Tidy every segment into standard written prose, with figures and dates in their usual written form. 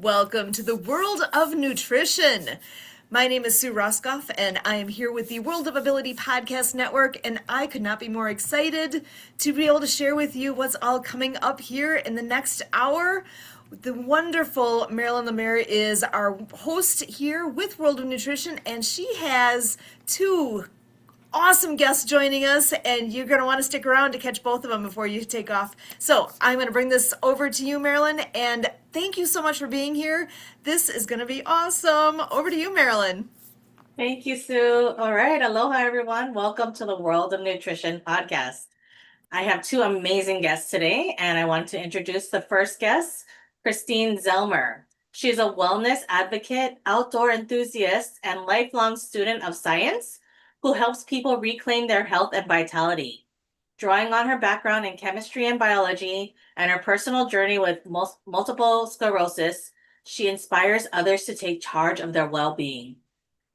Welcome to the world of nutrition. My name is Sue Roskoff, and I am here with the World of Ability Podcast Network, and I could not be more excited to be able to share with you what's all coming up here in the next hour. The wonderful Marilyn Lamer is our host here with World of Nutrition, and she has two awesome guests joining us, and you're going to want to stick around to catch both of them before you take off. So I'm going to bring this over to you, Marilyn, and thank you so much for being here. This is going to be awesome. Over to you, Marilyn. Thank you, Sue. All right. Aloha, everyone. Welcome to the World of Nutrition podcast. I have two amazing guests today, and I want to introduce the first guest, Kristine Zellmer. She is a wellness advocate, outdoor enthusiast, and lifelong student of science who helps people reclaim their health and vitality. Drawing on her background in chemistry and biology and her personal journey with multiple sclerosis, she inspires others to take charge of their well-being.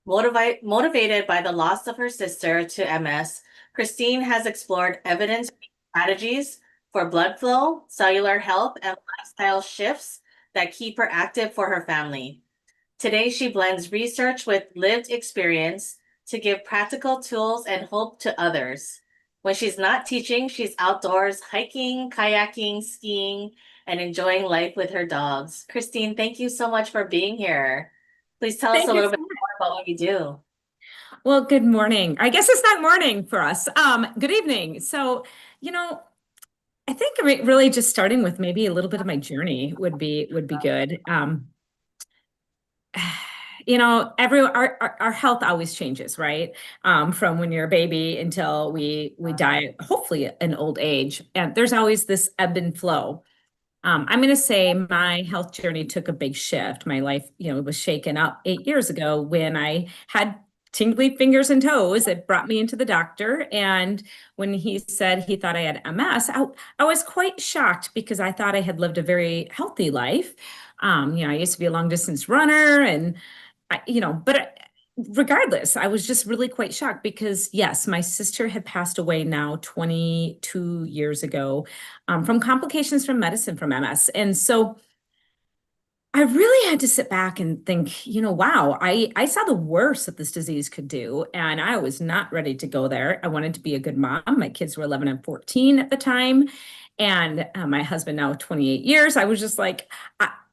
Motivated by the loss of her sister to MS, Kristine has explored evidence strategies for blood flow, cellular health, and lifestyle shifts that keep her active for her family. Today, she blends research with lived experience to give practical tools and hope to others. When she's not teaching, she's outdoors hiking, kayaking, skiing, and enjoying life with her dogs. Kristine, thank you so much for being here. Please tell us a little bit more about what you do. Well, good morning. I guess it's not morning for us. Good evening. So, I think really just starting with maybe a little bit of my journey would be good. Our health always changes, right? From when you're a baby until we die, hopefully in old age. And there's always this ebb and flow. I'm going to say my health journey took a big shift. My life, was shaken up 8 years ago when I had tingly fingers and toes. It brought me into the doctor. And when he said he thought I had MS, I was quite shocked because I thought I had lived a very healthy life. I used to be a long distance runner and but regardless, I was just really quite shocked because yes, my sister had passed away now 22 years ago from complications from medicine from MS. And so I really had to sit back and think, wow, I saw the worst that this disease could do. And I was not ready to go there. I wanted to be a good mom. My kids were 11 and 14 at the time. And my husband now 28 years. I was just like,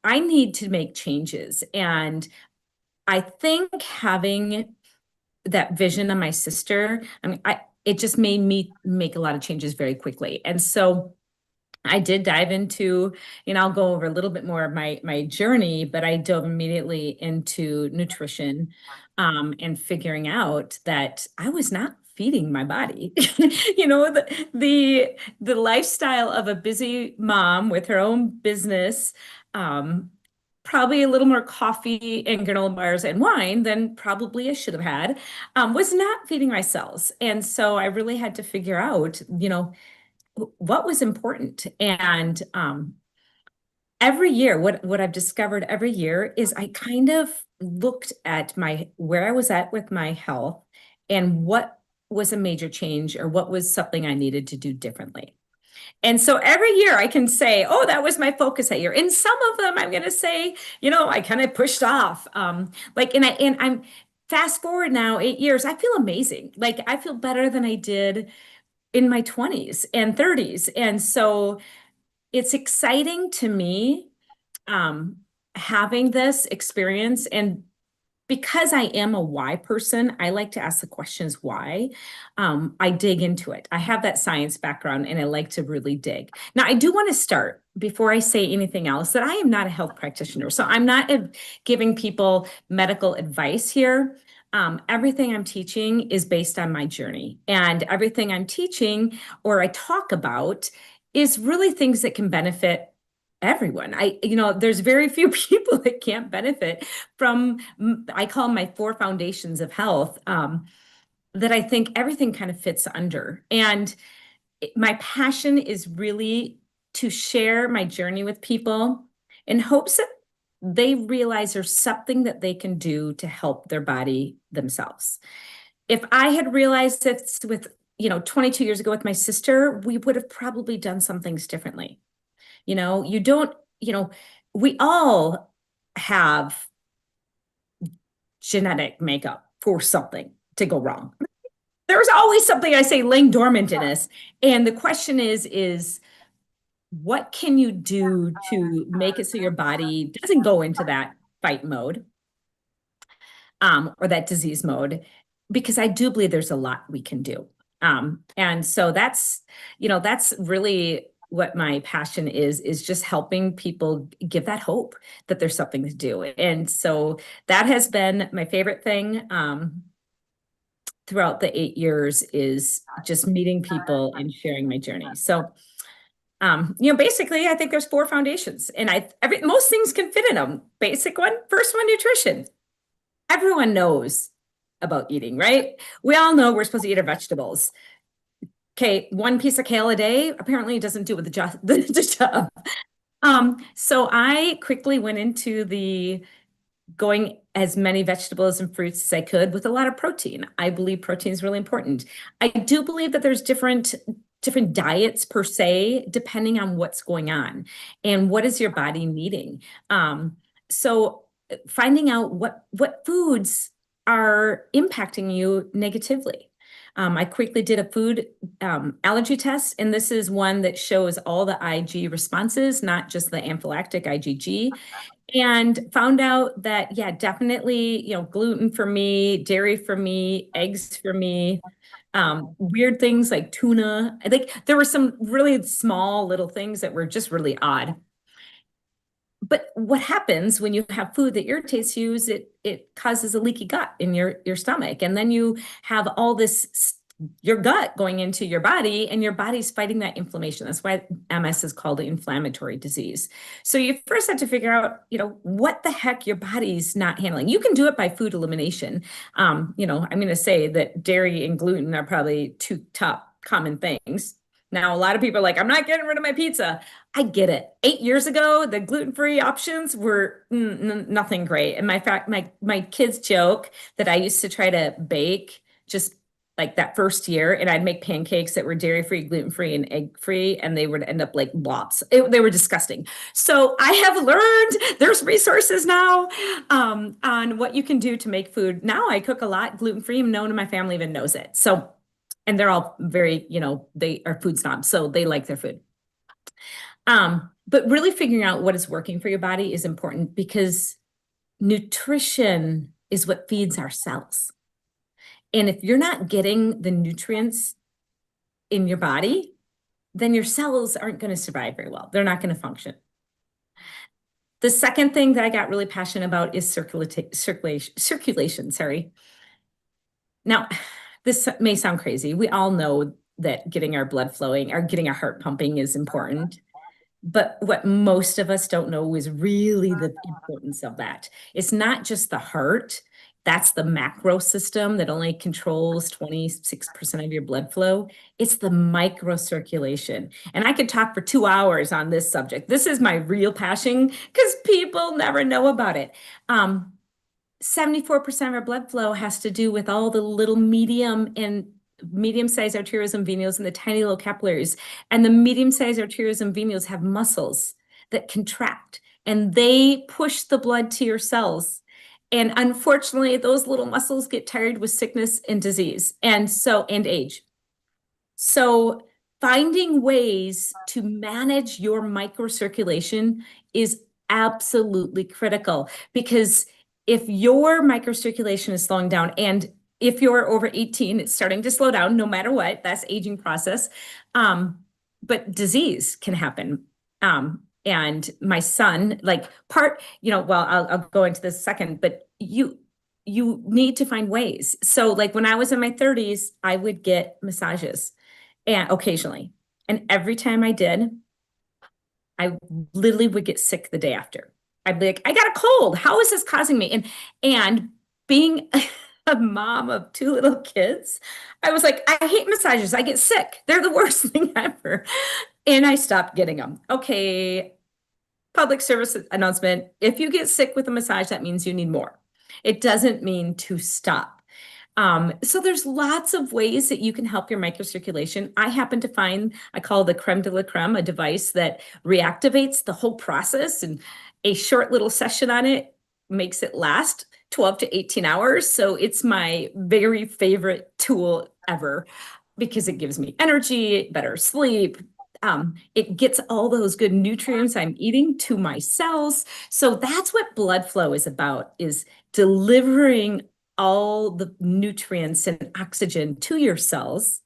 I need to make changes. And I think having that vision of my sister, it just made me make a lot of changes very quickly. And so I did dive into, I'll go over a little bit more of my journey, but I dove immediately into nutrition and figuring out that I was not feeding my body. The lifestyle of a busy mom with her own business, probably a little more coffee and granola bars and wine than probably I should have had, was not feeding my cells. And so I really had to figure out, what was important. And every year, what I've discovered every year is I kind of looked at where I was at with my health and what was a major change or what was something I needed to do differently. And so every year I can say, oh, that was my focus that year. And some of them I'm going to say, I kind of pushed off. And I'm fast forward now 8 years, I feel amazing. Like I feel better than I did in my 20s and 30s. And so it's exciting to me having this experience. And because I am a why person, I like to ask the questions why. I dig into it. I have that science background and I like to really dig. Now, I do want to start before I say anything else that I am not a health practitioner. So I'm not giving people medical advice here. Everything I'm teaching is based on my journey, and everything I'm teaching or I talk about is really things that can benefit everyone. There's very few people that can't benefit from, I call them my 4 foundations of health, that I think everything kind of fits under. And my passion is really to share my journey with people in hopes that they realize there's something that they can do to help their body themselves. If I had realized this with, 22 years ago with my sister, we would have probably done some things differently. We all have genetic makeup for something to go wrong. There's always something, I say, laying dormant in us. And the question is what can you do to make it so your body doesn't go into that fight mode, or that disease mode? Because I do believe there's a lot we can do. And so that's really what my passion is just helping people give that hope that there's something to do. And so that has been my favorite thing. Throughout the 8 years is just meeting people and sharing my journey. So, basically, I think there's 4 foundations, and most things can fit in them. Basic one, first one, nutrition. Everyone knows about eating, right? We all know we're supposed to eat our vegetables. Okay, 1 piece of kale a day apparently doesn't do the job. So I quickly went into going as many vegetables and fruits as I could with a lot of protein. I believe protein is really important. I do believe that there's different diets per se, depending on what's going on and what is your body needing. So finding out what foods are impacting you negatively. I quickly did a food allergy test, and this is one that shows all the Ig responses, not just the anaphylactic IgG. And found out that, yeah, definitely, gluten for me, dairy for me, eggs for me, weird things like tuna. I think there were some really small little things that were just really odd. But what happens when you have food that irritates you is it causes a leaky gut in your stomach. And then you have all this, your gut going into your body, and your body's fighting that inflammation. That's why MS is called an inflammatory disease. So you first have to figure out, what the heck your body's not handling. You can do it by food elimination. I'm going to say that dairy and gluten are probably 2 top common things. Now, a lot of people are like, I'm not getting rid of my pizza. I get it. 8 years ago, the gluten-free options were nothing great. And my kids joke that I used to try to bake just like that first year, and I'd make pancakes that were dairy-free, gluten-free, and egg-free, and they would end up like blobs. They were disgusting. So I have learned there's resources now on what you can do to make food. Now I cook a lot gluten-free, and no one in my family even knows it. So, and they're all very, they are food snobs, so they like their food. But really figuring out what is working for your body is important, because nutrition is what feeds our cells. And if you're not getting the nutrients in your body, then your cells aren't going to survive very well. They're not going to function. The second thing that I got really passionate about is circulation. Sorry. Now, this may sound crazy. We all know that getting our blood flowing or getting our heart pumping is important. But what most of us don't know is really the importance of that. It's not just the heart. That's the macro system that only controls 26% of your blood flow. It's the microcirculation. And I could talk for 2 hours on this subject. This is my real passion because people never know about it. 74% of our blood flow has to do with all the little medium-sized arterioles and venules and the tiny little capillaries. And the medium-sized arterioles and venules have muscles that contract, and they push the blood to your cells. And unfortunately, those little muscles get tired with sickness and disease, and age. So finding ways to manage your microcirculation is absolutely critical, because if your microcirculation is slowing down, and if you're over 18, it's starting to slow down no matter what, that's aging process. But disease can happen. And my son, I'll go into this second, but you need to find ways. So like when I was in my 30s, I would get massages and occasionally. And every time I did, I literally would get sick the day after. I'd be like, I got a cold. How is this causing me? And being a mom of 2 little kids, I was like, I hate massages. I get sick. They're the worst thing ever. And I stopped getting them. Okay, public service announcement. If you get sick with a massage, that means you need more. It doesn't mean to stop. So there's lots of ways that you can help your microcirculation. I happen to find, I call the creme de la creme, a device that reactivates the whole process. a short little session on it makes it last 12 to 18 hours. So it's my very favorite tool ever because it gives me energy, better sleep. It gets all those good nutrients I'm eating to my cells. So that's what blood flow is about, is delivering all the nutrients and oxygen to your cells.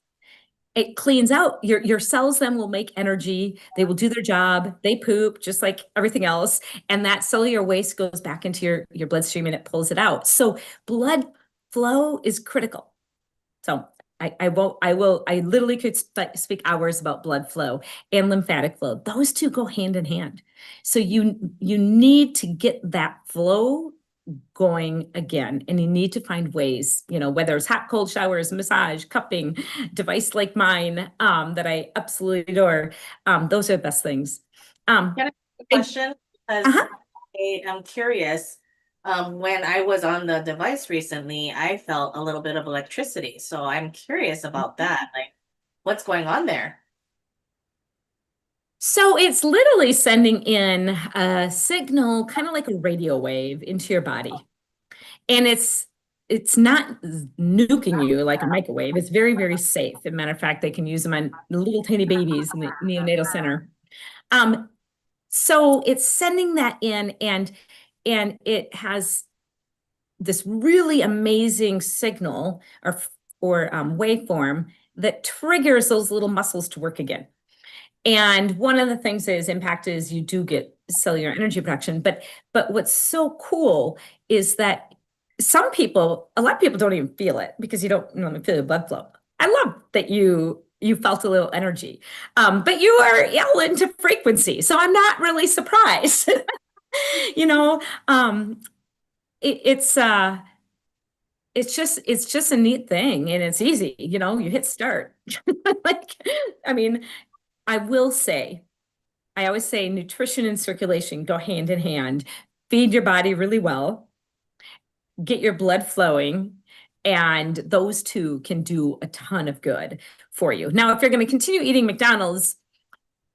It cleans out your cells, then will make energy. They will do their job. They poop just like everything else. And that cellular waste goes back into your bloodstream and it pulls it out. So blood flow is critical. So I literally could speak hours about blood flow and lymphatic flow. Those two go hand in hand. So you need to get that flow going again, and you need to find ways, whether it's hot, cold showers, massage, cupping, device like mine, that I absolutely adore. Those are the best things. Can I ask a question? Because Uh-huh. I am curious. When I was on the device recently, I felt a little bit of electricity. So I'm curious about that. Like, what's going on there? So it's literally sending in a signal, kind of like a radio wave into your body. And it's not nuking you like a microwave. It's very, very safe. As a matter of fact, they can use them on little tiny babies in the neonatal center. So it's sending that in, and it has this really amazing signal or waveform that triggers those little muscles to work again. And one of the things that is impacted is you do get cellular energy production. But what's so cool is that a lot of people don't even feel it because you don't normally feel the blood flow. I love that you felt a little energy, but you are all into frequency, so I'm not really surprised. you know, um, it's it's just a neat thing, and it's easy. You hit start. Like, I mean, I will say, I always say nutrition and circulation go hand in hand. Feed your body really well, get your blood flowing, and those two can do a ton of good for you. Now, if you're going to continue eating McDonald's,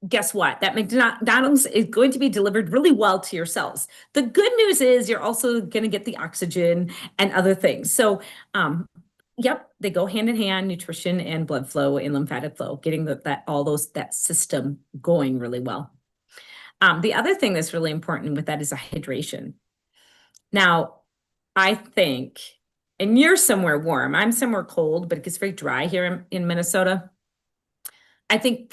guess what? That McDonald's is going to be delivered really well to your cells. The good news is you're also going to get the oxygen and other things. So, yep, they go hand in hand, nutrition and blood flow and lymphatic flow, getting that system going really well. The other thing that's really important with that is a hydration. Now, I think, and you're somewhere warm, I'm somewhere cold, but it gets very dry here in Minnesota. I think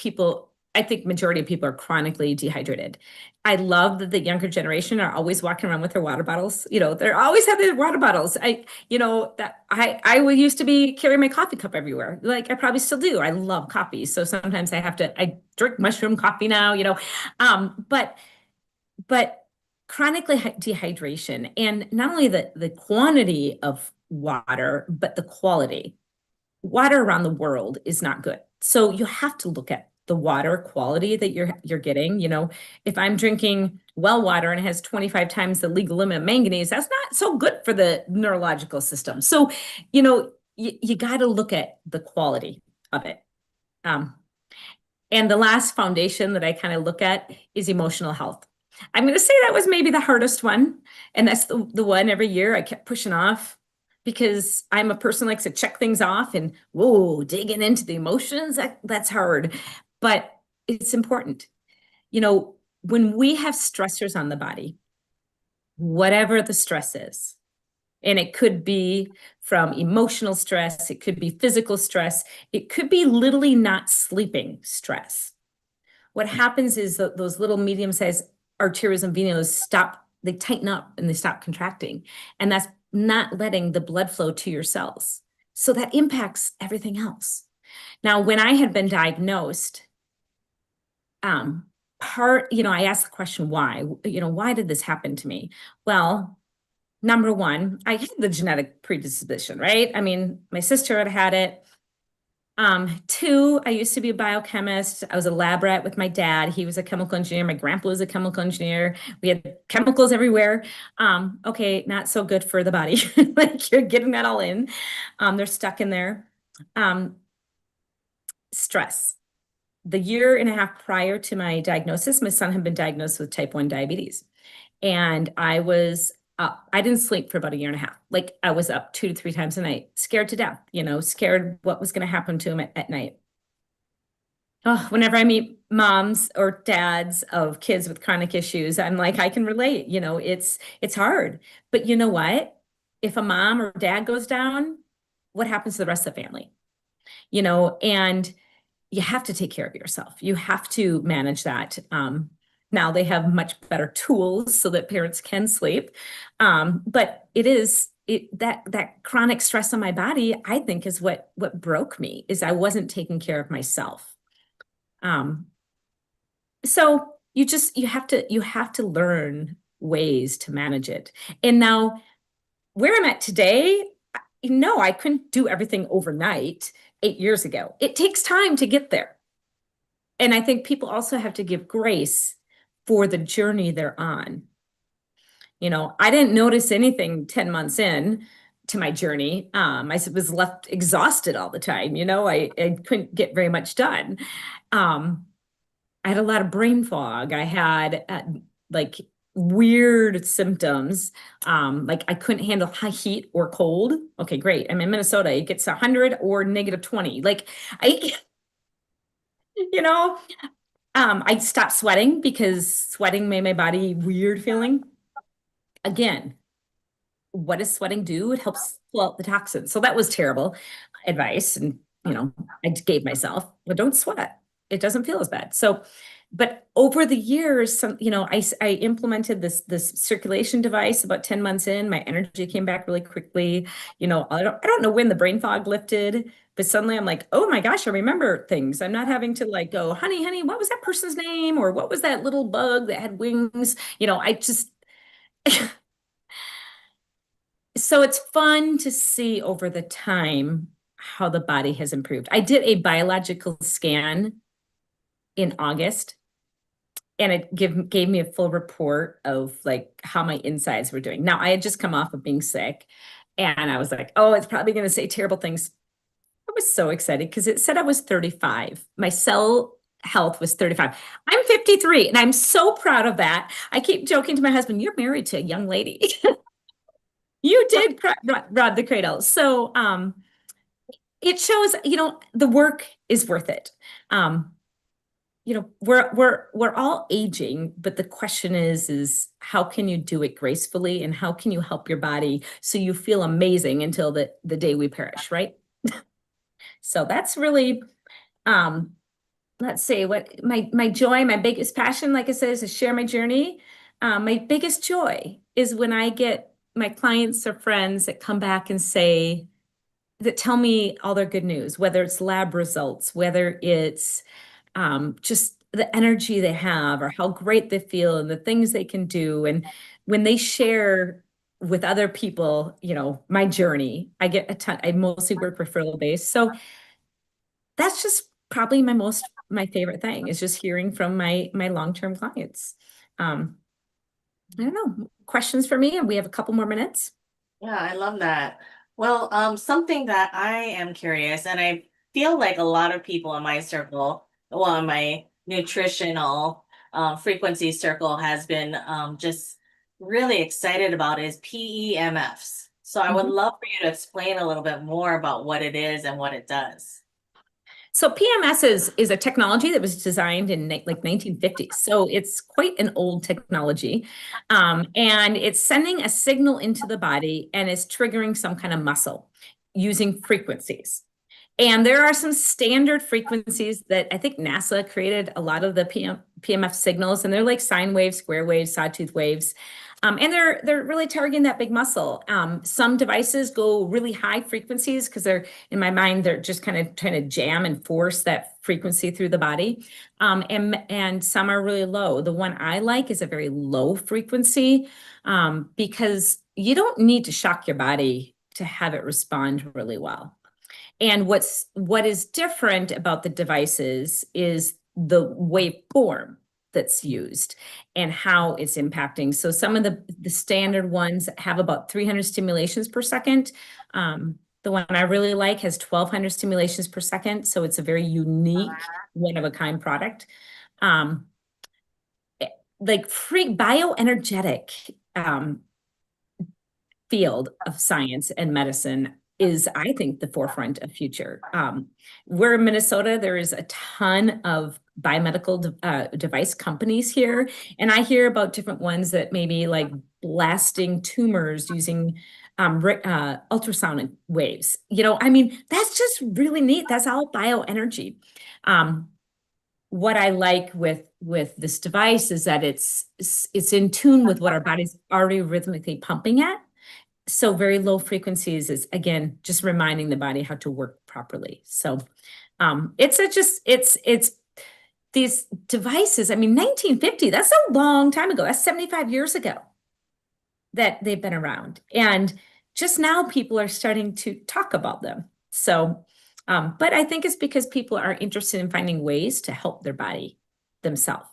majority of people are chronically dehydrated. I love that the younger generation are always walking around with their water bottles. They're always have their water bottles. I would used to be carrying my coffee cup everywhere. Like I probably still do. I love coffee. So sometimes I drink mushroom coffee now, but chronically dehydration, and not only the quantity of water, but the quality. Water around the world is not good. So you have to look at the water quality that you're getting. If I'm drinking well water and it has 25 times the legal limit of manganese, that's not so good for the neurological system. So, you got to look at the quality of it. And the last foundation that I kind of look at is emotional health. I'm going to say that was maybe the hardest one. And that's the one every year I kept pushing off because I'm a person who likes to check things off and digging into the emotions, that's hard, but it's important. When we have stressors on the body, whatever the stress is, and it could be from emotional stress, it could be physical stress, it could be literally not sleeping stress. What happens is that those little medium-sized arterioles and venules they tighten up and they stop contracting. And that's not letting the blood flow to your cells. So that impacts everything else. Now, when I had been diagnosed, I asked the question, why? Why did this happen to me? Well, number one, I had the genetic predisposition, right? I mean, my sister had it. Two, I used to be a biochemist. I was a lab rat with my dad. He was a chemical engineer. My grandpa was a chemical engineer. We had chemicals everywhere. Okay, not so good for the body. Like you're getting that all in. They're stuck in there. Stress. The year and a half prior to my diagnosis, my son had been diagnosed with type 1 diabetes. And I didn't sleep for about a year and a half. Like I was up 2 to 3 times a night, scared to death, scared what was going to happen to him at night. Oh, whenever I meet moms or dads of kids with chronic issues, I'm like, I can relate, it's hard. But you know what? If a mom or dad goes down, what happens to the rest of the family? And you have to take care of yourself. You have to manage that. Now they have much better tools so that parents can sleep. But that chronic stress on my body, I think is what broke me, is I wasn't taking care of myself. So you have to learn ways to manage it. And now where I'm at today, no, I couldn't do everything overnight 8 years ago. It takes time to get there. And I think people also have to give grace for the journey they're on. I didn't notice anything 10 months in to my journey. I was left exhausted all the time. I couldn't get very much done. I had a lot of brain fog. I had like weird symptoms. Like I couldn't handle high heat or cold. Okay, great. I'm in Minnesota. It gets 100 or -20. Like you know, I stopped sweating because sweating made my body weird feeling. Again, what does sweating do? It helps pull out the toxins. So that was terrible advice. And, I gave myself, well, don't sweat. It doesn't feel as bad. So, but over the years, I implemented this circulation device about 10 months in. My energy came back really quickly. I don't know when the brain fog lifted, but suddenly I'm like, oh my gosh, I remember things. I'm not having to like go, honey, what was that person's name? Or what was that little bug that had wings? I just, so it's fun to see over the time how the body has improved. I did a biological scan in August, and it gave me a full report of like how my insides were doing. Now, I had just come off of being sick, and I was like, oh, it's probably going to say terrible things. I was so excited because it said I was 35. My cell health was 35. I'm 53, and I'm so proud of that. I keep joking to my husband, you're married to a young lady. You did rod the cradle. So it shows, the work is worth it. We're all aging, but the question is how can you do it gracefully, and how can you help your body so you feel amazing until the day we perish, right? So that's really, let's see, what my joy, my biggest passion, like I said, is to share my journey. My biggest joy is when I get my clients or friends that come back and that tell me all their good news, whether it's lab results, whether it's just the energy they have or how great they feel and the things they can do. And when they share with other people, my journey, I get a ton. I mostly work referral based. So that's just probably my favorite thing, is just hearing from my long-term clients. I don't know, questions for me? And we have a couple more minutes. Yeah, I love that. Well, something that I am curious, and I feel like a lot of people in my circle, well, in my nutritional frequency circle, has been just really excited about, is PEMFs. So I would love for you to explain a little bit more about what it is and what it does. So PMS is a technology that was designed in like 1950s. So it's quite an old technology. And it's sending a signal into the body, and it's triggering some kind of muscle using frequencies. And there are some standard frequencies that I think NASA created a lot of the PMF signals, and they're like sine waves, square waves, sawtooth waves. And they're really targeting that big muscle. Some devices go really high frequencies because in my mind, they're just kind of trying to jam and force that frequency through the body. And some are really low. The one I like is a very low frequency, because you don't need to shock your body to have it respond really well. And what is different about the devices is the waveform that's used and how it's impacting. So some of the standard ones have about 300 stimulations per second. The one I really like has 1,200 stimulations per second. So it's a very unique, one of a kind product. like free bioenergetic field of science and medicine is, I think, the forefront of future. We're in Minnesota. There is a ton of biomedical device companies here, and I hear about different ones that maybe like blasting tumors using ultrasonic waves. I mean, that's just really neat. That's all bioenergy. What I like with this device is that it's in tune with what our body's already rhythmically pumping at. So very low frequencies is, again, just reminding the body how to work properly. So it's these devices. I mean, 1950, that's a long time ago. That's 75 years ago that they've been around. And just now people are starting to talk about them. So, but I think it's because people are interested in finding ways to help their body themselves.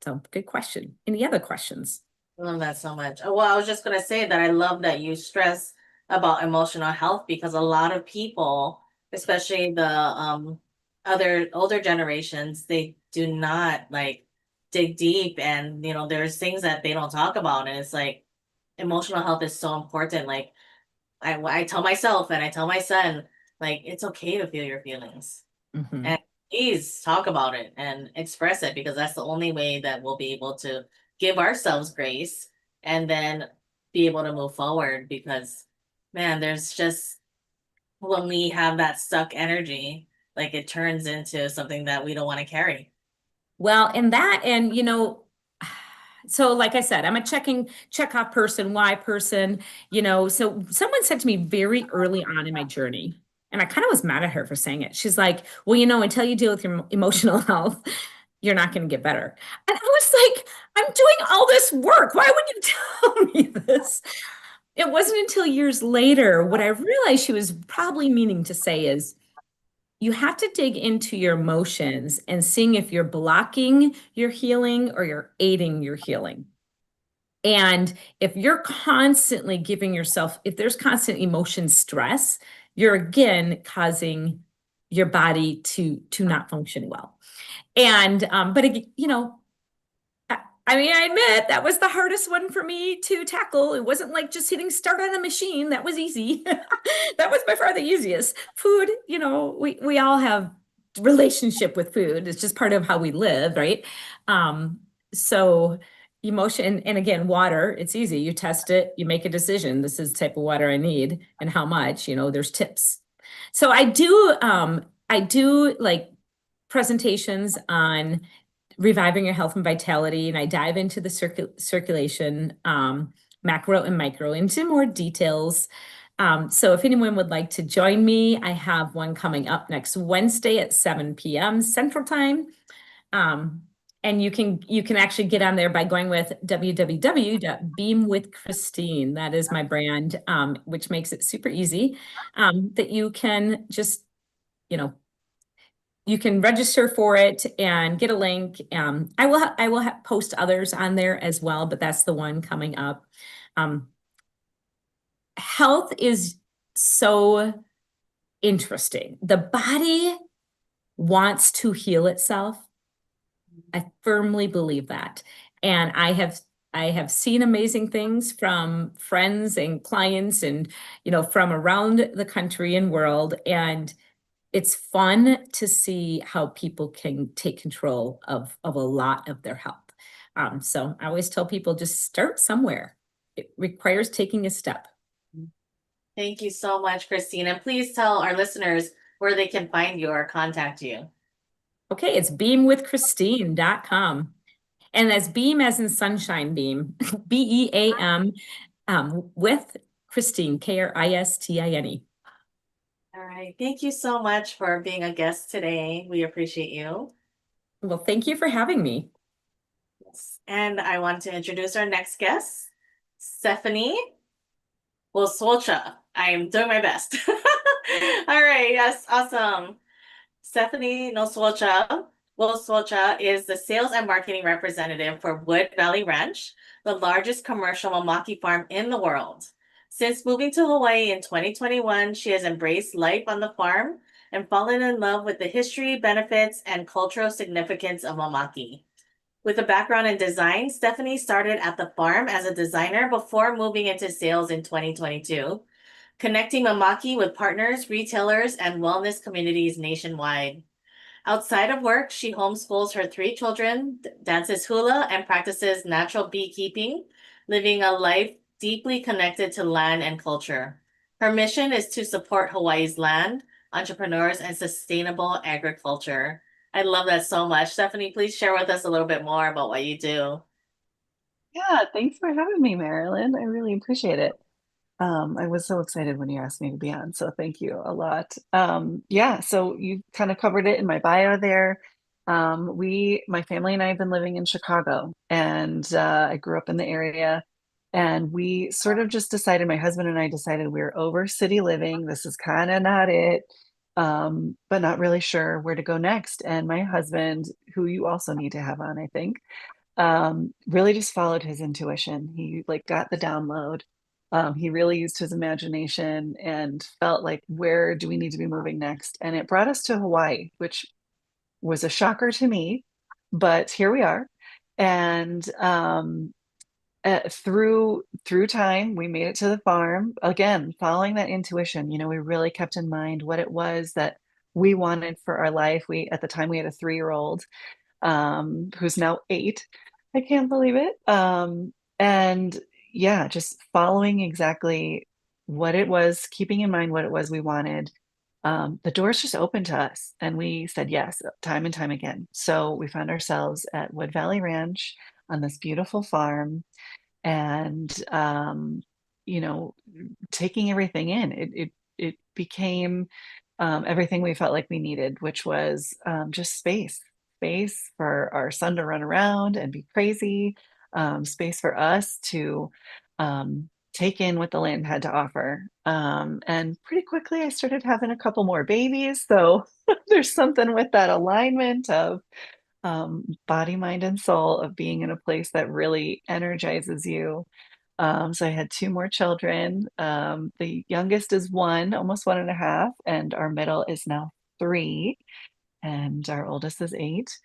So good question. Any other questions? I love that so much. Well, I was just going to say that I love that you stress about emotional health, because a lot of people, especially the other older generations, they do not like dig deep, and there's things that they don't talk about, and it's like emotional health is so important. Like I tell myself and I tell my son, like, it's okay to feel your feelings. Mhm. And please talk about it and express it, because that's the only way that we'll be able to give ourselves grace and then be able to move forward. Because, man, there's just, when we have that stuck energy, like it turns into something that we don't want to carry. Well, so like I said, I'm a check-off person, why person, so someone said to me very early on in my journey, and I kind of was mad at her for saying it. She's like, well, until you deal with your emotional health, you're not going to get better. And I was like, I'm doing all this work. Why would you tell me this? It wasn't until years later what I realized she was probably meaning to say is, you have to dig into your emotions and seeing if you're blocking your healing or you're aiding your healing. And if you're constantly giving yourself, if there's constant emotion stress, you're again causing your body to not function well. And but I mean, I admit that was the hardest one for me to tackle. It wasn't like just hitting start on a machine. That was easy. That was by far the easiest. Food, we all have relationship with food. It's just part of how we live, right? So emotion, and again, water, it's easy. You test it, you make a decision. This is the type of water I need and how much, there's tips. So I do like presentations on reviving your health and vitality, and I dive into the circulation, macro and micro, into more details. So if anyone would like to join me, I have one coming up next Wednesday at 7 p.m. Central Time. And you can actually get on there by going with www.beamwithkristine. That is my brand, which makes it super easy, that you can just, you can register for it and get a link. I will post others on there as well, but that's the one coming up. Health is so interesting. The body wants to heal itself. I firmly believe that. And I have seen amazing things from friends and clients and, from around the country and world. And it's fun to see how people can take control of a lot of their health. So I always tell people, just start somewhere. It requires taking a step. Thank you so much, Kristine. And please tell our listeners where they can find you or contact you. Okay, it's beamwithkristine.com. And that's beam as in sunshine beam, BEAM, with Kristine, Kristine. All right. Thank you so much for being a guest today. We appreciate you. Well, thank you for having me. And I want to introduce our next guest, Stephanie Nwosuocha. I am doing my best. All right. Yes. Awesome. Stephanie Nwosuocha is the sales and marketing representative for Wood Valley Ranch, the largest commercial mamaki farm in the world. Since moving to Hawaii in 2021, she has embraced life on the farm and fallen in love with the history, benefits, and cultural significance of mamaki. With a background in design, Stephanie started at the farm as a designer before moving into sales in 2022, connecting Mamaki with partners, retailers, and wellness communities nationwide. Outside of work, she homeschools her three children, dances hula, and practices natural beekeeping, living a life deeply connected to land and culture. Her mission is to support Hawaii's land, entrepreneurs, and sustainable agriculture. I love that so much. Stephanie, please share with us a little bit more about what you do. Yeah, thanks for having me, Marilyn. I really appreciate it. I was so excited when you asked me to be on, so thank you a lot. Yeah, so you kind of covered it in my bio there. My family and I have been living in Chicago, and I grew up in the area, and we sort of just decided, my husband and I decided we were over city living. This is kind of not it, but not really sure where to go next. And my husband, who you also need to have on, I think, really just followed his intuition. He like got the download. He really used his imagination and felt like, where do we need to be moving next? And it brought us to Hawaii, which was a shocker to me, but here we are. And through time, we made it to the farm again, following that intuition. You know, we really kept in mind what it was that we wanted for our life. We At the time we had a 3-year-old who's now 8. I can't believe it. And yeah, just following exactly what it was, keeping in mind what it was we wanted. The doors just opened to us, and we said yes, time and time again. So we found ourselves at Wood Valley Ranch on this beautiful farm, and you know, taking everything in. It became everything we felt like we needed, which was just space for our son to run around and be crazy, space for us to take in what the land had to offer. And pretty quickly, I started having a couple more babies. So there's something with that alignment of body, mind, and soul, of being in a place that really energizes you. So I had 2 more children. The youngest is 1, almost 1.5, and our middle is now 3, and our oldest is 8.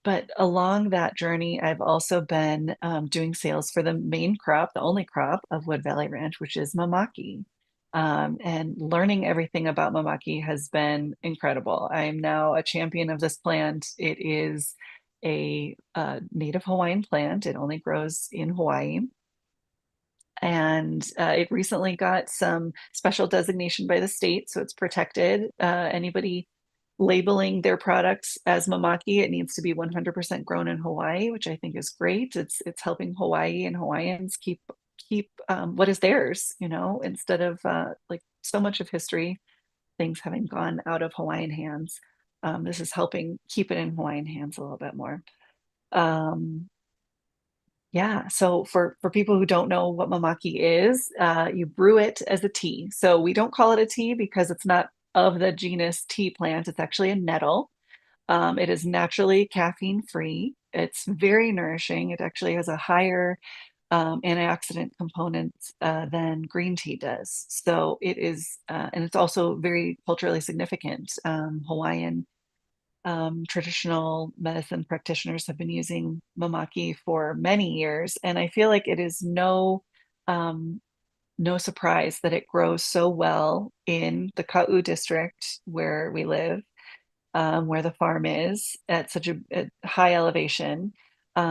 But along that journey, I've also been doing sales for the main crop, the only crop of Wood Valley Ranch, which is mamaki. And learning everything about mamaki has been incredible. I am now a champion of this plant. It is a native Hawaiian plant. It only grows in Hawaii. And it recently got some special designation by the state, so it's protected. Anybody labeling their products as mamaki, it needs to be 100% grown in Hawaii, which I think is great. It's helping Hawaii and Hawaiians keep what is theirs, you know, instead of like so much of history, things having gone out of Hawaiian hands. This is helping keep it in Hawaiian hands a little bit more. Yeah, so for people who don't know what mamaki is, you brew it as a tea. So we don't call it a tea because it's not of the genus tea plant. It's actually a nettle. It is naturally caffeine free. It's very nourishing. It actually has a higher antioxidant component than green tea does. So it is, and it's also very culturally significant. Hawaiian traditional medicine practitioners have been using mamaki for many years, and I feel like it is no surprise that it grows so well in the Ka'u district where we live, where the farm is at such a high elevation,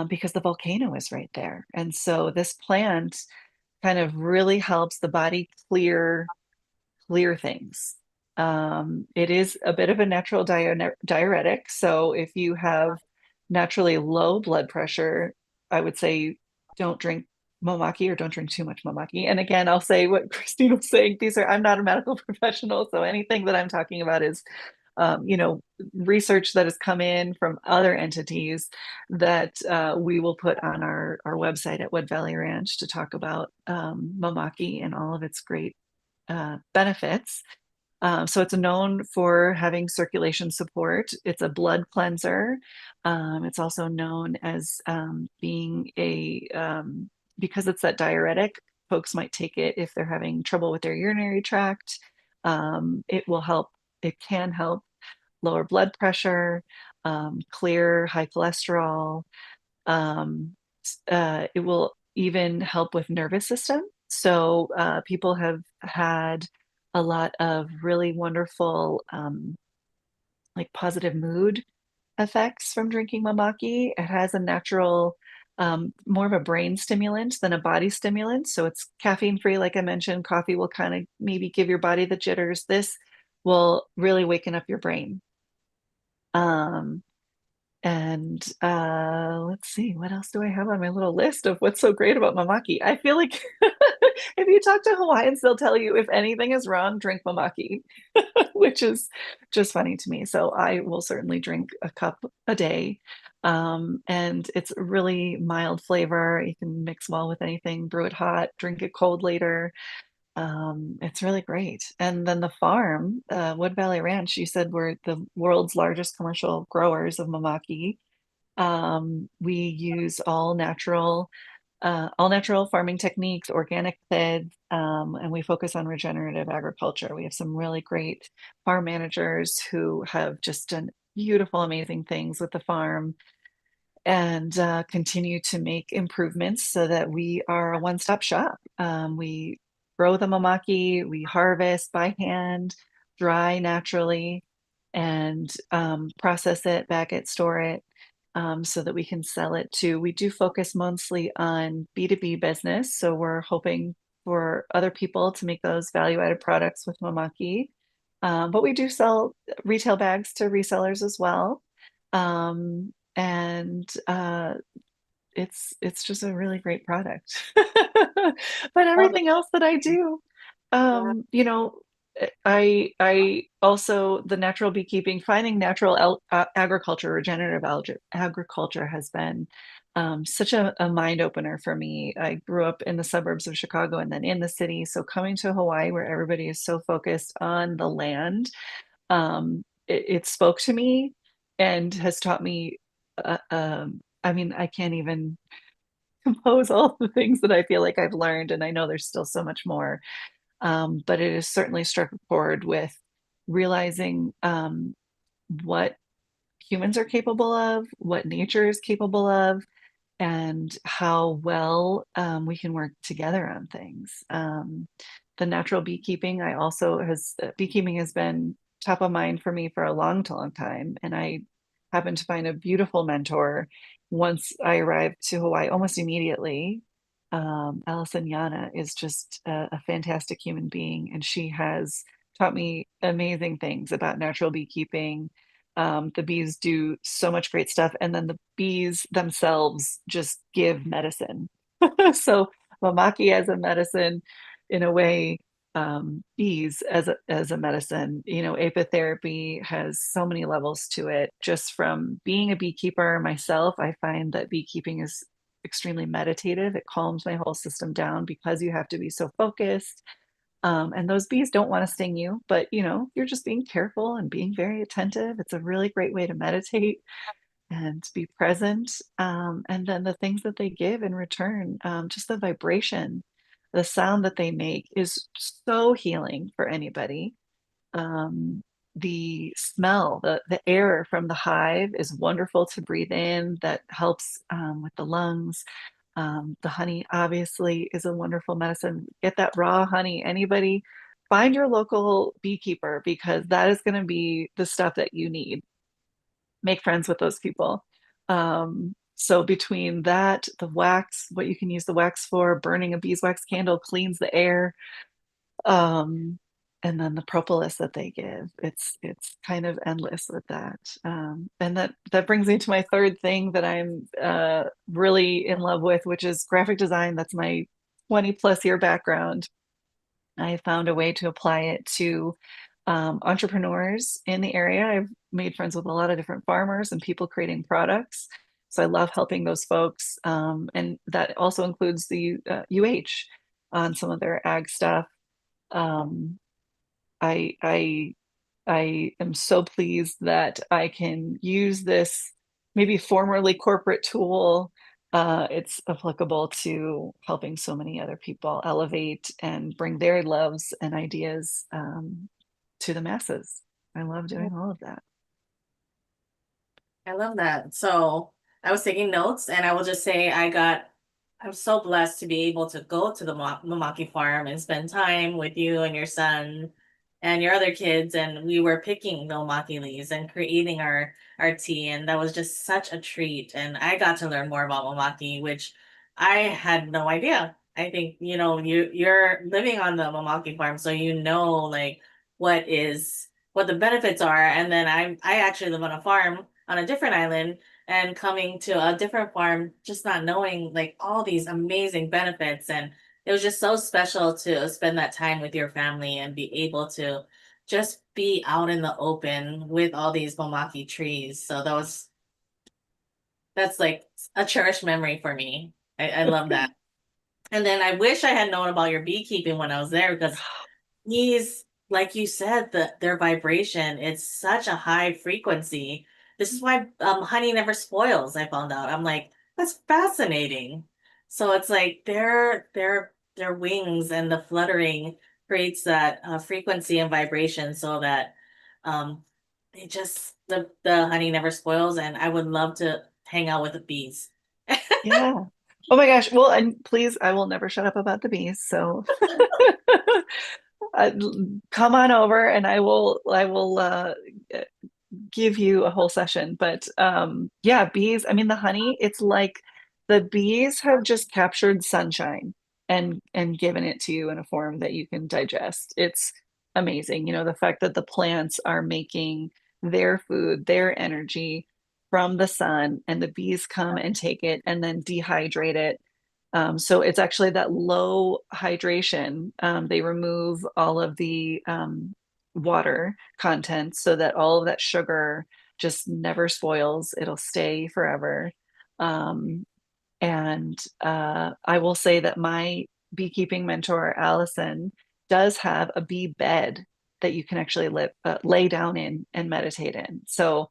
because the volcano is right there. And so this plant kind of really helps the body clear things. It is a bit of a natural diuretic. So if you have naturally low blood pressure, I would say don't drink momaki, or don't drink too much momaki. And again, I'll say what Kristine was saying. I'm not a medical professional, so anything that I'm talking about is, you know, research that has come in from other entities that we will put on our website at Wood Valley Ranch to talk about mamaki and all of its great benefits. So it's known for having circulation support. It's a blood cleanser. It's also known as being because it's that diuretic, folks might take it if they're having trouble with their urinary tract. It can help lower blood pressure. clear, high cholesterol. It will even help with nervous system. So people have had a lot of really wonderful like positive mood effects from drinking mamaki. It has a natural, more of a brain stimulant than a body stimulant. So it's caffeine free, like I mentioned. Coffee will kind of maybe give your body the jitters. This will really waken up your brain. Um, and let's see, what else do I have on my little list of what's so great about mamaki? I feel like if you talk to Hawaiians, they'll tell you if anything is wrong, drink mamaki, which is just funny to me. So I will certainly drink a cup a day. And it's a really mild flavor. You can mix well with anything, brew it hot, drink it cold later. It's really great. And then the farm, Wood Valley Ranch, you said we're the world's largest commercial growers of mamaki. We use all natural farming techniques, organic foods, and we focus on regenerative agriculture. We have some really great farm managers who have just done beautiful, amazing things with the farm and continue to make improvements so that we are a one-stop shop. We grow the mamaki, we harvest by hand, dry naturally, and process it, bag it, store it, so that we can sell it too. We do focus mostly on B2B business, so we're hoping for other people to make those value-added products with mamaki. But we do sell retail bags to resellers as well. And it's just a really great product. But Love it. everything else that I do, Yeah. you know, I also the natural beekeeping, finding natural agriculture, regenerative agriculture has been such a mind opener for me. I grew up in the suburbs of Chicago and then in the city, so coming to Hawaii where everybody is so focused on the land, it spoke to me and has taught me. I mean, I can't even compose all the things that I feel like I've learned, and I know there's still so much more. But it has certainly struck a chord with realizing what humans are capable of, what nature is capable of, and how well we can work together on things. The natural beekeeping, I also has beekeeping has been top of mind for me for a long time, and I happened to find a beautiful mentor once I arrived to Hawaii almost immediately. Allison Yana is just a fantastic human being, and she has taught me amazing things about natural beekeeping. The bees do so much great stuff, and then the bees themselves just give medicine. So mamaki as a medicine, in a way, bees as a medicine. You know, apitherapy has so many levels to it. Just from being a beekeeper myself, I find that beekeeping is extremely meditative. It calms my whole system down because you have to be so focused. And those bees don't want to sting you, but you know, you're just being careful and being very attentive. It's a really great way to meditate and to be present. And then the things that they give in return, just the vibration, the sound that they make is so healing for anybody. Um, the smell, the air from the hive is wonderful to breathe in. That helps with the lungs. The honey obviously is a wonderful medicine. Get that raw honey. Anybody, find your local beekeeper because that is going to be the stuff that you need. Make friends with those people. So between that, the wax, what you can use the wax for, burning a beeswax candle cleans the air. Um, and then the propolis that they give, it's kind of endless with that. And that brings me to my third thing that I'm really in love with, which is graphic design. That's my 20+ year background. I found a way to apply it to entrepreneurs in the area. I've made friends with a lot of different farmers and people creating products. So I love helping those folks. And that also includes the UH on some of their ag stuff. Um, I I I am so pleased that I can use this maybe formerly corporate tool. It's applicable to helping so many other people elevate and bring their loves and ideas to the masses. I love doing all of that. I love that. So I was taking notes, and I will just say I'm so blessed to be able to go to the Mamaki farm and spend time with you and your son and your other kids. And we were picking the mamaki leaves and creating our tea. And that was just such a treat. And I got to learn more about mamaki, which I had no idea. I think, you're living on the mamaki farm, so you know like what the benefits are. And then I actually live on a farm on a different island, and coming to a different farm, just not knowing like all these amazing benefits. And it was just so special to spend that time with your family and be able to just be out in the open with all these momaki trees. So that's like a cherished memory for me. I love that. And then I wish I had known about your beekeeping when I was there, because these, like you said, their vibration, it's such a high frequency. This is why honey never spoils, I found out. I'm like, that's fascinating. So it's like their wings and the fluttering creates that frequency and vibration, so that um the honey never spoils. And I would love to hang out with the bees. Yeah. Oh my gosh. Well, and please, I will never shut up about the bees. So uh, come on over and I will give you a whole session. But yeah, bees, I mean the honey, it's like the bees have just captured sunshine and given it to you in a form that you can digest. It's amazing. The fact that the plants are making their food, their energy from the sun, and the bees come and take it and then dehydrate it. So it's actually that low hydration. They remove all of the water content so that all of that sugar just never spoils. It'll stay forever. Um, and I will say that my beekeeping mentor, Allison, does have a bee bed that you can actually lay down in and meditate in. So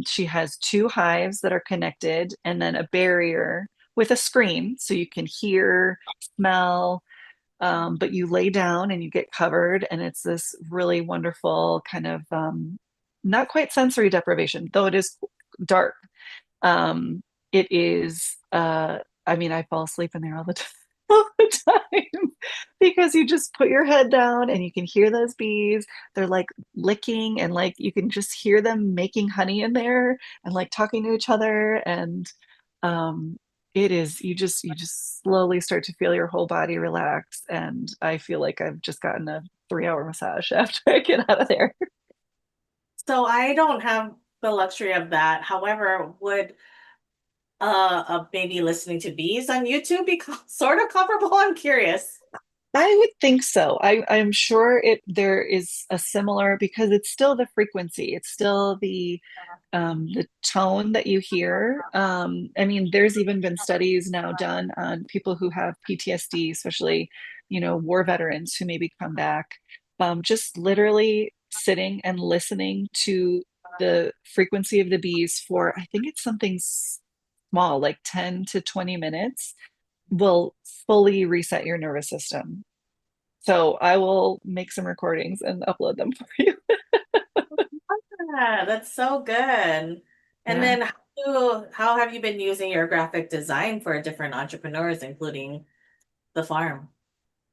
she has two hives that are connected and then a barrier with a screen so you can hear, smell, but you lay down and you get covered, and it's this really wonderful kind of not quite sensory deprivation, though it is dark. Um, it is, I mean, I fall asleep in there all the time, all the time because you just put your head down and you can hear those bees. They're like licking, and like you can just hear them making honey in there and like talking to each other. And um, it is, you just slowly start to feel your whole body relax. And I feel like I've just gotten a 3 hour massage after I get out of there. So I don't have the luxury of that. However, would maybe listening to bees on YouTube be sort of comparable? I'm curious. I would think so. I'm sure there is a similar, because it's still the frequency, it's still the tone that you hear. I mean, there's even been studies now done on people who have PTSD, especially, war veterans who maybe come back, just literally sitting and listening to the frequency of the bees for, I think it's something small, like 10 to 20 minutes, will fully reset your nervous system. So I will make some recordings and upload them for you. Yeah, that's so good. And Yeah. then how have you been using your graphic design for different entrepreneurs, including the farm?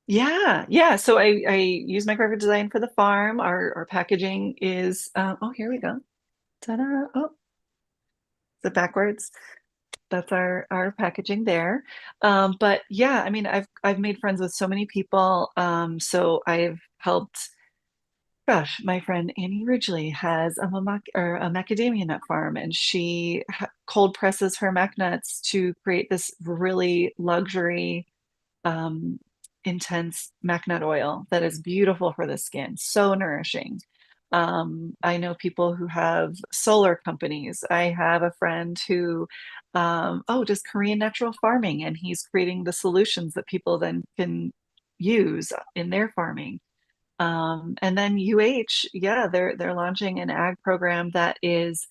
Yeah, yeah. So I use my graphic design for the farm. Our packaging is oh, here we go. Ta-da. Oh, is it backwards? That's our packaging there. But yeah, I mean, I've made friends with so many people. So I've helped. Gosh, my friend Annie Ridgely has a macadamia nut farm, and she cold presses her mac nuts to create this really luxury um, intense mac nut oil that is beautiful for the skin, so nourishing. I know people who have solar companies. I have a friend who, does Korean natural farming, and he's creating the solutions that people then can use in their farming. And then UH, yeah, they're launching an ag program that is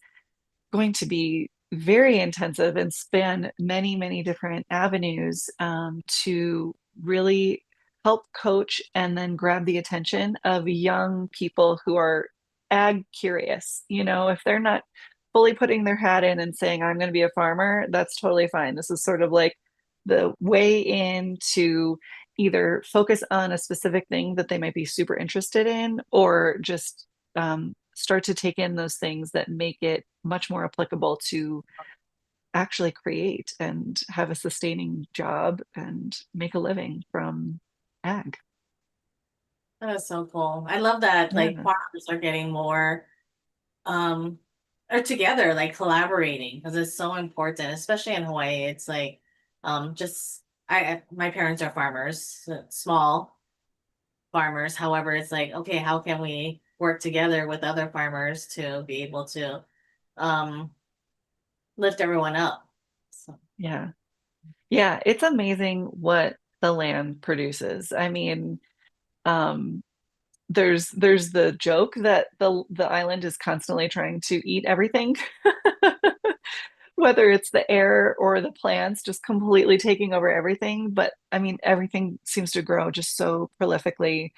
going to be very intensive and span many, many different avenues to really help coach and then grab the attention of young people who are ag curious. If they're not fully putting their hat in and saying, I'm going to be a farmer, that's totally fine. This is sort of like the way in to either focus on a specific thing that they might be super interested in, or just start to take in those things that make it much more applicable to actually create and have a sustaining job and make a living from ag. That is so cool. I love that like Yeah. farmers are getting more um or together, like collaborating, because it's so important, especially in Hawaii. It's like just my parents are farmers, small farmers. However, it's like, okay, how can we work together with other farmers to be able to um lift everyone up? So, Yeah. Yeah. It's amazing what the land produces. I mean, um, there's the joke that the island is constantly trying to eat everything, whether it's the air or the plants, just completely taking over everything. But I mean, everything seems to grow just so prolifically.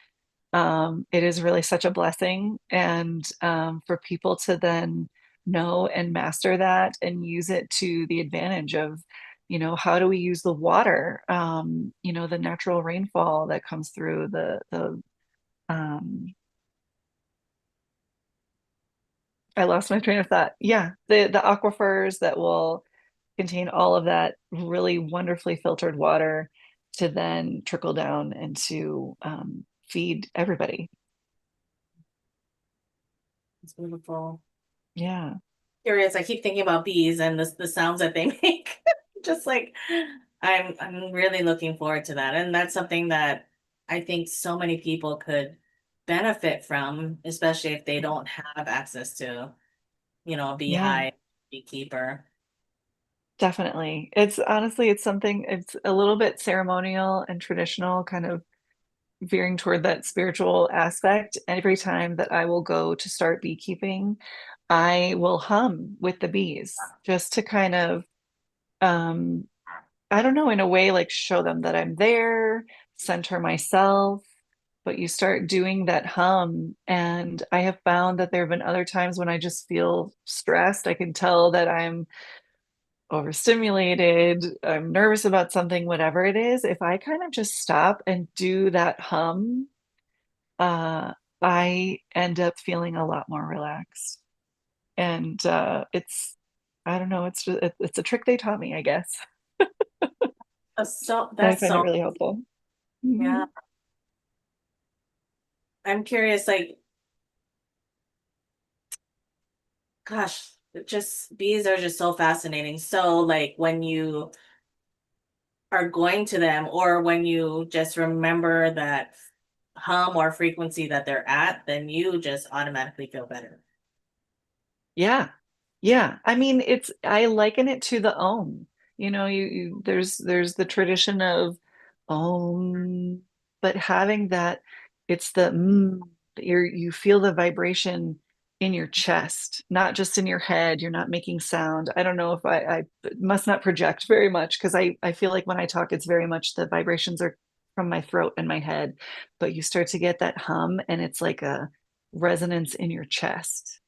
It is really such a blessing. And for people to then know and master that and use it to the advantage of, how do we use the water, the natural rainfall that comes through um, I lost my train of thought. Yeah, the aquifers that will contain all of that really wonderfully filtered water to then trickle down and to feed everybody. it's beautiful. Yeah. Curious, I keep thinking about bees and the sounds that they make. Just like I'm really looking forward to that. And that's something that I think so many people could benefit from, especially if they don't have access to, a Yeah. beehive, beekeeper. Definitely. It's honestly, it's something, it's a little bit ceremonial and traditional, kind of veering toward that spiritual aspect. Every time that I will go to start beekeeping, I will hum with the bees just to kind of, um, I don't know, in a way, like show them that I'm there, center myself. But you start doing that hum, and I have found that there have been other times when I just feel stressed. I can tell that I'm overstimulated, I'm nervous about something, whatever it is, if I kind of just stop and do that hum, I end up feeling a lot more relaxed. And I don't know, it's a trick they taught me, I guess. And I That's find it so, really helpful. yeah. Mhm. I'm curious, like, gosh, just bees are just so fascinating. So, like, when you are going to them, or when you just remember that hum or frequency that they're at, then you just automatically feel better. Yeah. Yeah. I mean, I liken it to the Om. There's the tradition of Om, but having that, it's the you feel the vibration in your chest, not just in your head. You're not making sound. I don't know if I must not project very much, because I feel like when I talk, it's very much the vibrations are from my throat and my head, but you start to get that hum, and it's like a resonance in your chest.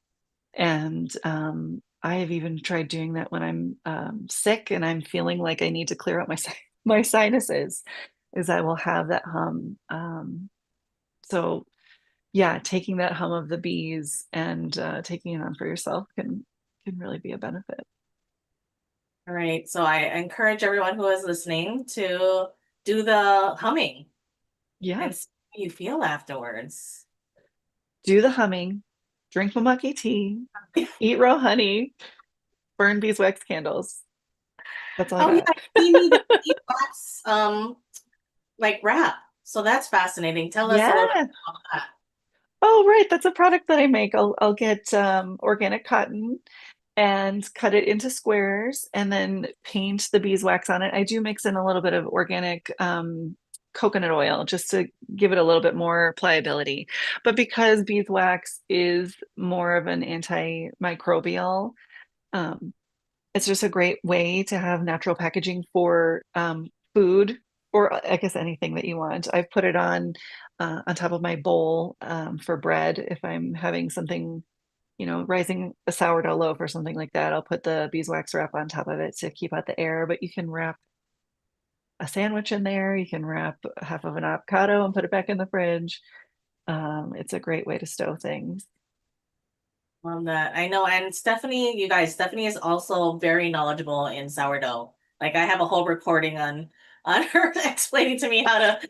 And I have even tried doing that when I'm sick and I'm feeling like I need to clear out my sinuses, is I will have that hum. So yeah, taking that hum of the bees and taking it on for yourself can really be a benefit. All right. So I encourage everyone who is listening to do the humming Yeah, and see how you feel afterwards. do the humming, drink mamaki tea, eat raw honey, burn beeswax candles. That's all I Oh yeah, got. you need the beeswax like wrap. So that's fascinating. Tell us a little bit Yeah. about that. Oh, right. That's a product that I make. I'll get organic cotton and cut it into squares and then paint the beeswax on it. I do mix in a little bit of organic coconut oil just to give it a little bit more pliability. But because beeswax is more of an antimicrobial, um, it's just a great way to have natural packaging for food, or I guess anything that you want. I've put it on top of my bowl for bread if I'm having something rising a sourdough loaf or something like that, I'll put the beeswax wrap on top of it to keep out the air. But you can wrap a sandwich in there. You can wrap half of an avocado and put it back in the fridge. It's a great way to stow things. Love that. I know. And Stephanie, you guys, Stephanie is also very knowledgeable in sourdough. Like I have a whole recording on her explaining to me how to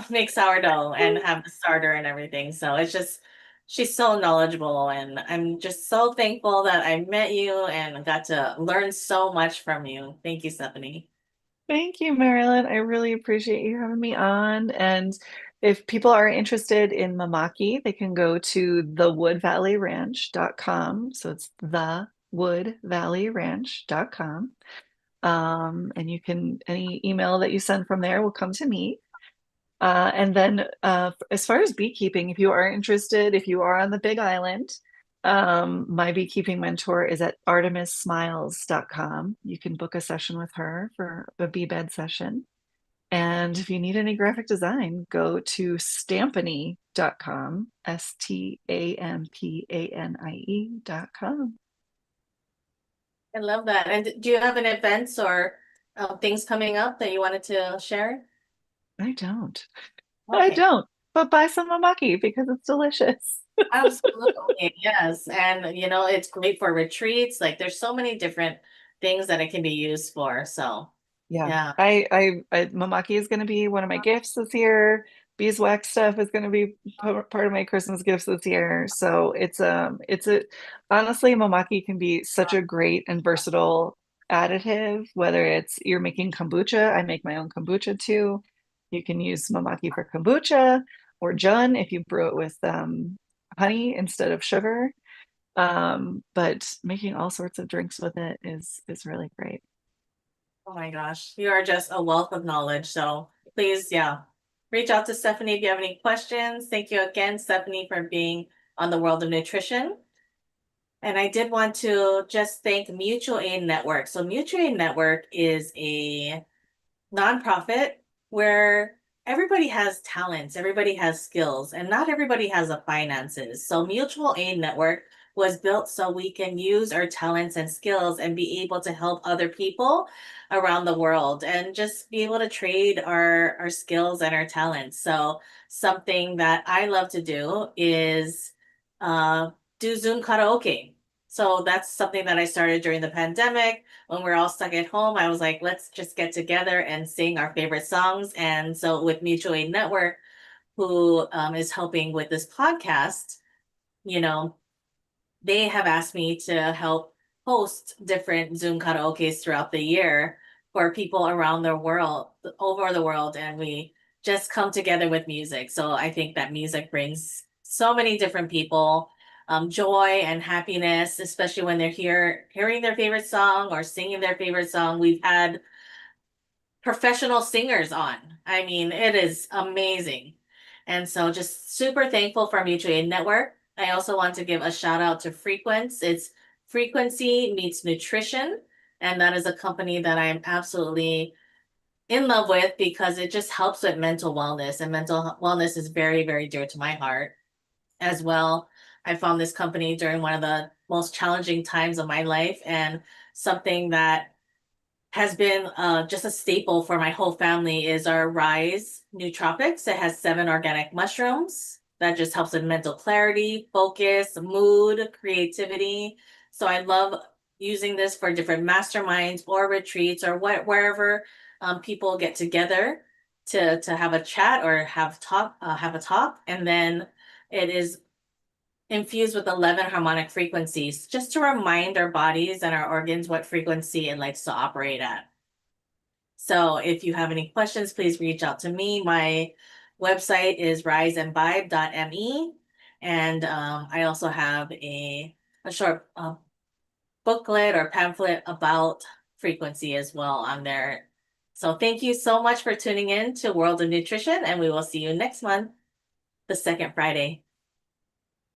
make sourdough and have the starter and everything. So it's just she's so knowledgeable, and I'm just so thankful that I met you and got to learn so much from you. Thank you, Stephanie. Thank you, Marilyn. I really appreciate you having me on. And if people are interested in mamaki, they can go to thewoodvalleyranch.com. So it's thewoodvalleyranch.com. And any email that you send from there will come to me. And then as far as beekeeping, if you are interested, if you are on the Big Island, my beekeeping mentor is at artemissmiles.com. You can book a session with her for a bee bed session. And if you need any graphic design, go to stampany.com, stampanie.com. I love that. And do you have an events or things coming up that you wanted to share? I don't. I Okay. don't. But buy some mamaki because it's delicious. Absolutely, yes. And it's great for retreats. Like there's so many different things that it can be used for. So Yeah, yeah. Mamaki is going to be one of my gifts this year. Beeswax stuff is going to be part of my Christmas gifts this year. So honestly, Mamaki can be such a great and versatile additive, whether it's you're making kombucha. I make my own kombucha too. You can use Mamaki for kombucha or Jun if you brew it with honey instead of sugar. But making all sorts of drinks with it is really great. Oh my gosh, you are just a wealth of knowledge. So please, yeah, reach out to Stephanie if you have any questions. Thank you again, Stephanie, for being on the World of Nutrition. And I did want to just thank Mutual Aid Network. So Mutual Aid Network is a nonprofit where everybody has talents, everybody has skills, and not everybody has the finances. So Mutual Aid Network was built so we can use our talents and skills and be able to help other people around the world and just be able to trade our skills and our talents. So something that I love to do is do Zoom karaoke. So that's something that I started during the pandemic when we're all stuck at home. I was like, let's just get together and sing our favorite songs. And so with Mutual Aid Network, who is helping with this podcast, you know, they have asked me to help host different Zoom karaoke's throughout the year for people around the world, over the world, and we just come together with music. So I think that music brings so many different people joy and happiness, especially when they're hearing their favorite song or singing their favorite song. We've had professional singers on. I mean, it is amazing. And so just super thankful for Mutual Aid Network. I also want to give a shout out to Frequence. It's Frequency Meets Nutrition. And that is a company that I am absolutely in love with because it just helps with mental wellness. And mental wellness is very, very dear to my heart as well. I found this company during one of the most challenging times of my life, and something that has been just a staple for my whole family is our Rise Nootropics. It has 7 organic mushrooms that just helps with mental clarity, focus, mood, creativity. So I love using this for different masterminds or retreats or wherever people get together to have a chat or have a talk, and then it is infused with 11 harmonic frequencies just to remind our bodies and our organs what frequency it likes to operate at. So if you have any questions, please reach out to me. My website is riseandvibe.me. And I also have a short booklet or pamphlet about frequency as well on there. So thank you so much for tuning in to World of Nutrition, and we will see you next month, the second Friday.